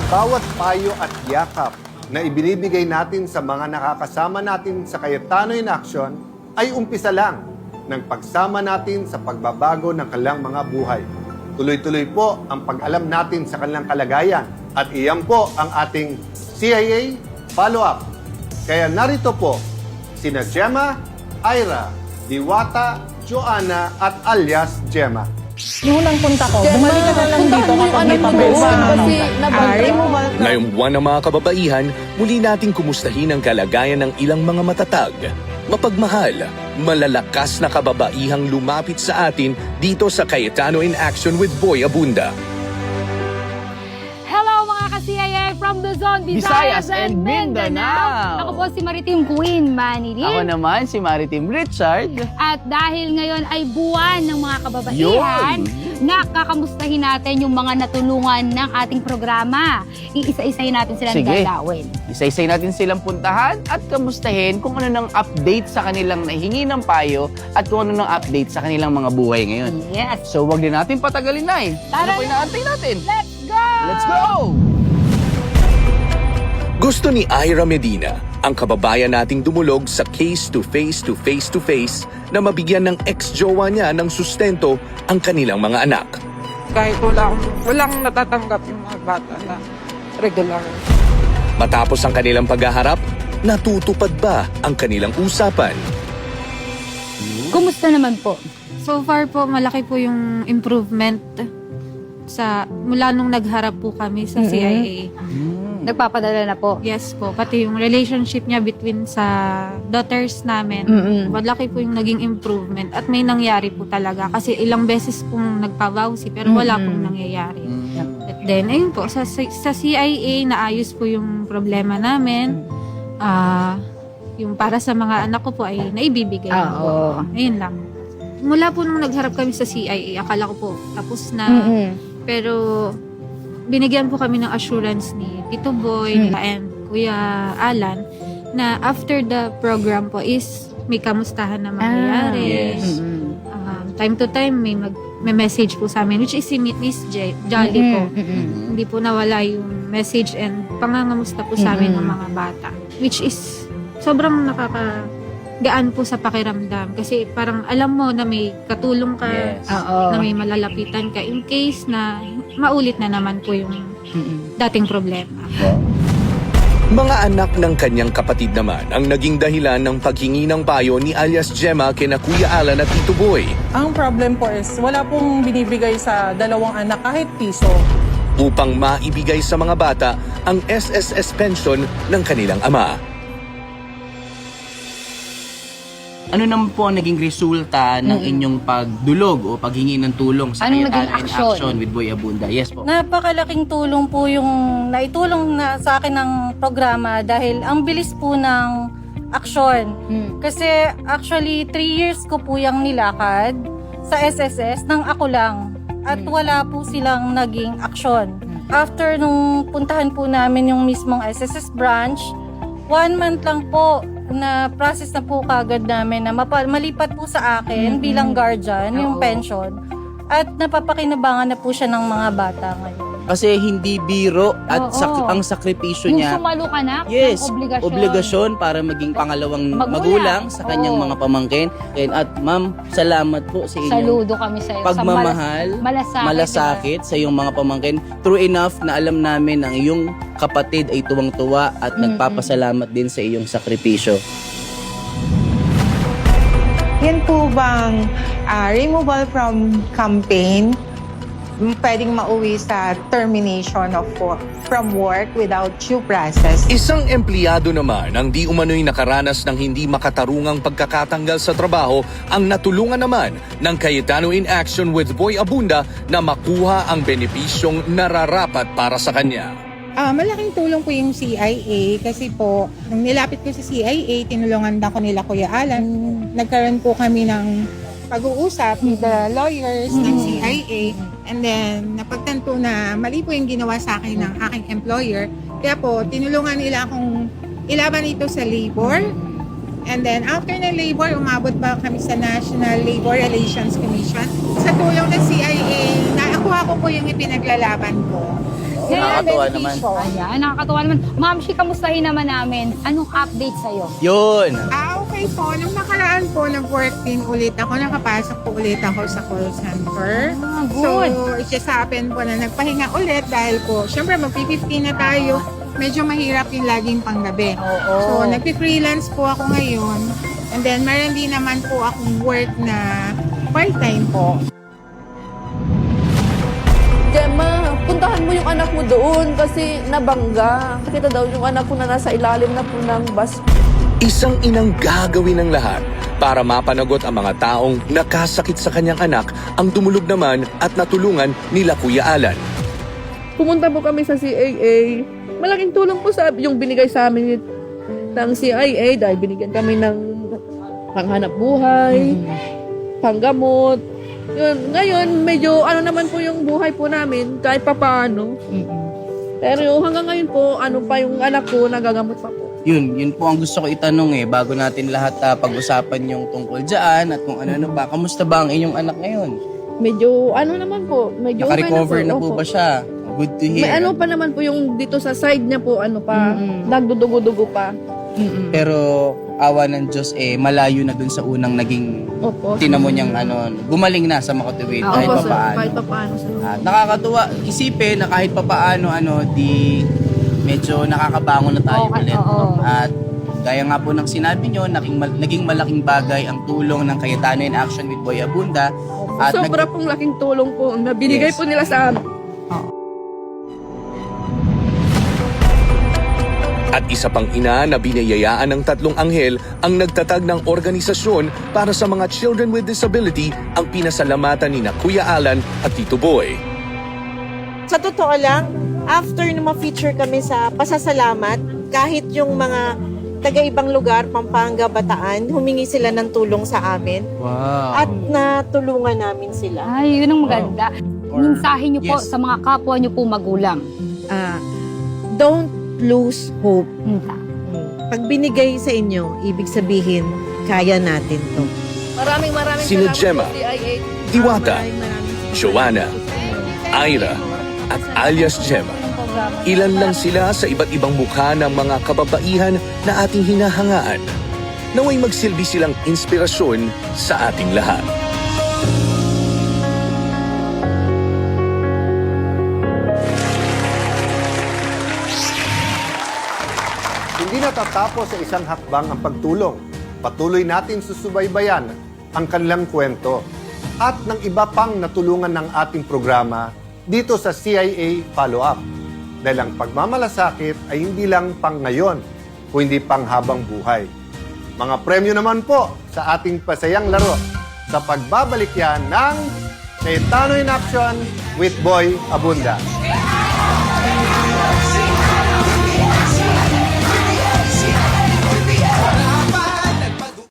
Bawat payo at yakap na ibinibigay natin sa mga nakakasama natin sa Cayetano in Action ay umpisa lang ng pagsama natin sa pagbabago ng kanilang mga buhay. Tuloy-tuloy po ang pag-alam natin sa kanilang kalagayan at iyan po ang ating CIA follow-up. Kaya narito po sina Gemma, Ira, Diwata, Joanna at alias Gemma. Yung unang punta ko, bumalik ka na lang dito kapag may pabesa. Ngayong buwan ng mga kababaihan, muli nating kumustahin ang kalagayan ng ilang mga matatag, mapagmahal, malalakas na kababaihang lumapit sa atin dito sa Cayetano in Action with Boy Abunda. Hello mga ka-CIA from Luzon, Visayas, and Mindanao! Ako po si Maritim Queen Manny Lim. Ako naman si Maritim Richard. At dahil ngayon ay buwan ng mga kababaihan, nakakamustahin natin yung mga natulungan ng ating programa. Iisa-isayin natin silang Sige. dalawin. Isa-isay natin silang puntahan at kamustahin kung ano ng update sa kanilang nahingi ng payo at kung ano ng update sa kanilang mga buhay ngayon. Yes. So wag din natin patagalin na eh. Tara Ano po na. inaantay natin? Let's go! Let's go! Gusto ni Ira Medina, ang kababayan nating dumulog sa case-to-face na mabigyan ng ex-jowa niya ng sustento ang kanilang mga anak. Kahit walang natatanggap yung mga bata na regular. Matapos ang kanilang paghaharap, natutupad ba ang kanilang usapan? Kumusta naman po? So far po, malaki po yung improvement mula nung nagharap po kami sa CIA. Nagpapadala na po. Yes po, pati yung relationship niya between sa daughters namin, malaki po yung naging improvement at may nangyari po talaga kasi ilang beses pong nagpavowsy pero wala pong nangyayari. At then, ayun po, sa CIA, naayos po yung problema namin. Yung para sa mga anak ko po ay naibibigay po. Ayun lang. Mula po nung nagharap kami sa CIA, akala ko po tapos na. Pero binigyan po kami ng assurance ni Tito Boy and Kuya Alan na after the program po is may kamustahan na mangyayari. Yes. Time to time may message po sa amin which is si Miss Jolly po. Hindi po nawala yung message and pangangamusta po sa amin ng mga bata. Which is sobrang nakakagaan po sa pakiramdam kasi parang alam mo na may katulong ka, Yes. na may malalapitan ka in case na maulit na naman po yung dating problema. Mga anak ng kanyang kapatid naman ang naging dahilan ng paghingi ng payo ni alias Gemma kina Kuya Alan at Tito Boy. Ang problem po is wala pong binibigay sa dalawang anak kahit piso. Upang maibigay sa mga bata ang SSS pension ng kanilang ama. Ano naman po ang naging resulta ng inyong pagdulog o paghingi ng tulong sa Anong Cayetano naging in action? Action with Boy Abunda? Yes po. Napakalaking tulong po yung naitulong na sa akin ng programa dahil ang bilis po ng aksyon. Kasi actually 3 years ko po yung nilakad sa SSS nang ako lang at wala po silang naging aksyon. After nung puntahan po namin yung mismong SSS branch, 1 month lang po na process na po kagad namin na malipat po sa akin bilang guardian yung pension at napapakinabangan na po siya ng mga bata ngayon. Kasi hindi biro at ang sakripisyo Yung niya. sumalo ka na, Yes, obligasyon. obligasyon para maging pangalawang magulang sa kanyang mga pamangkin. At ma'am, salamat po sa inyong Saludo kami sa iyo. pagmamahal, malasakit sa iyong mga pamangkin. True enough na alam namin ang iyong kapatid ay tuwang-tuwa at nagpapasalamat din sa iyong sakripisyo. Yan po bang removal from campaign pwedeng mauwi sa termination of from work without due process? Isang empleyado naman ang di umano'y nakaranas ng hindi makatarungang pagkakatanggal sa trabaho ang natulungan naman ng Cayetano in Action with Boy Abunda na makuha ang benepisyong nararapat para sa kanya. Malaking tulong po yung CIA kasi po, nung nilapit ko sa CIA, tinulungan na ko nila Kuya Alan. Nagkaroon po kami ng pag-uusap with the lawyers ng CIA and then napagtanto na mali po yung ginawa sa akin ng aking employer. Kaya po, tinulungan nila akong ilaban ito sa labor. And then after ng labor, umabot pa kami sa National Labor Relations Commission. Sa tulong ng CIA, nakuha ko po yung ipinaglalaban ko. Nakakatuwa naman. Ayan, nakakatuwa naman. Ma'am, kamustahin naman namin. Anong update sa'yo? Yun. Okay po. Nung nakaraan po, nag-work din ulit ako. Nakapasok po ulit ako sa call center. Good. So, it just happened po na nagpahinga ulit dahil po, syempre mag-15 na tayo. Medyo mahirap yung laging panggabi. So, nagpi-freelance po ako ngayon. And then, meron din naman po akong work na part-time po. Gemma, puntahan mo yung anak mo doon kasi nabangga. Kita daw yung anak ko na nasa ilalim na po ng bus. Isang inang gagawin ng lahat para mapanagot ang mga taong nakasakit sa kanyang anak ang dumulog naman at natulungan nila Kuya Alan. Pumunta po kami sa CAA. Malaking tulong po sa yung binigay sa amin ng CAA dahil binigyan kami ng panghanap buhay, panggamot. Yun, ngayon, medyo ano naman po yung buhay po namin kahit papaano. Pero hanggang ngayon po, ano pa yung anak ko, nagagamot pa po. Yun po ang gusto ko itanong bago natin lahat pag-usapan yung tungkol dyan at kung ano-ano pa. Kamusta ba ang inyong anak ngayon? Medyo ano naman po, medyo Naka-recover na po Opo. ba siya? Good to hear. May ano pa naman po yung dito sa side niya po, ano pa, nagdudugo-dugo pa. Pero awa ng Diyos malayo na dun sa unang naging Opo. tinamo niyang gumaling na sa makatuwid kahit Opo, papaano. kahit papaano. At nakakatuwa isipin na kahit papaano di medyo nakakabangon na tayo Okay, ulit. oo. At gaya nga po ng sinabi nyo, naging malaking bagay ang tulong ng Cayetano in Action with Boy Abunda. At Sobra pong laking tulong po na binigay Yes. po nila sa amin. At isa pang ina na binayayaan ng 3 anghel ang nagtatag ng organisasyon para sa mga children with disability ang pinasalamatan ni na Kuya Alan at Tito Boy. Sa totoo lang, after na ma-feature kami sa pasasalamat, kahit yung mga taga-ibang lugar, Pampanga, Bataan, humingi sila ng tulong sa amin. wow. At natulungan namin sila. Ay, yun ang maganda. Mensahe niyo po Yes. sa mga kapwa niyo po magulang. Don't lose hope. Minta. Pag binigay sa inyo, ibig sabihin, kaya natin to. Maraming Sina salamat Gemma, po, CIA. Diwata, Maraming Joanna, Ira, at alias Gemma. Ilan lang sila sa iba't ibang mukha ng mga kababaihan na ating hinahangaan. Naway magsilbi silang inspirasyon sa ating lahat. Hindi natatapos sa isang hakbang ang pagtulong. Patuloy natin susubaybayan ang kanilang kwento at ng iba pang natulungan ng ating programa dito sa CIA Follow-Up. Dahil ang pagmamalasakit ay hindi lang pang ngayon, kundi pang habang buhay. Mga premyo naman po sa ating pasayang laro sa pagbabalik yan ng Cayetano in Action with Boy Abunda.